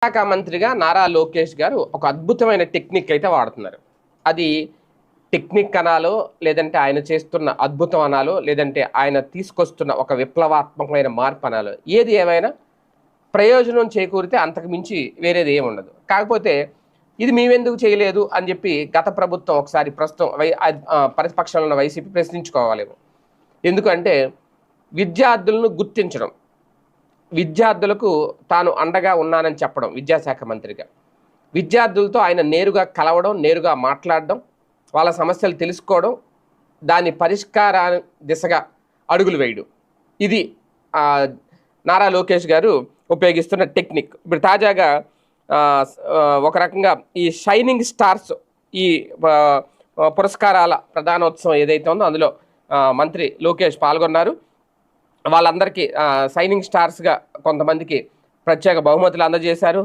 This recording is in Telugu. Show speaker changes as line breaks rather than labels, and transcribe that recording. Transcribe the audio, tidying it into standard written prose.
శాఖ మంత్రిగా నారా లోకేష్ గారు ఒక అద్భుతమైన టెక్నిక్ అయితే వాడుతున్నారు. అది టెక్నిక్ అనాలో, లేదంటే ఆయన చేస్తున్న అద్భుతం అనాలో, లేదంటే ఆయన తీసుకొస్తున్న ఒక విప్లవాత్మకమైన మార్పు అనాలో, ఏది ఏమైనా ప్రయోజనం చేకూరితే అంతకు మించి వేరేది ఏమి ఉండదు. కాకపోతే ఇది మేమెందుకు చేయలేదు అని చెప్పి గత ప్రభుత్వం ఒకసారి ప్రస్తుతం ప్రతిపక్షంలో ఉన్న వైసీపీ ప్రశ్నించుకోవాలేమో. ఎందుకంటే విద్యార్థులను గుర్తించడం, విద్యార్థులకు తాను అండగా ఉన్నానని చెప్పడం విద్యాశాఖ మంత్రిగా, విద్యార్థులతో ఆయన నేరుగా కలవడం, నేరుగా మాట్లాడడం, వాళ్ళ సమస్యలు తెలుసుకోవడం, దాని పరిష్కారా దిశగా అడుగులు వేయడం, ఇది నారా లోకేష్ గారు ఉపయోగిస్తున్న టెక్నిక్. ఇప్పుడు తాజాగా ఒక రకంగా ఈ షైనింగ్ స్టార్స్ ఈ పురస్కారాల ప్రధానోత్సవం ఏదైతే ఉందో అందులో మంత్రి లోకేష్ పాల్గొన్నారు. వాళ్ళందరికీ షైనింగ్ స్టార్స్గా కొంతమందికి ప్రత్యేక బహుమతులు అందజేశారు.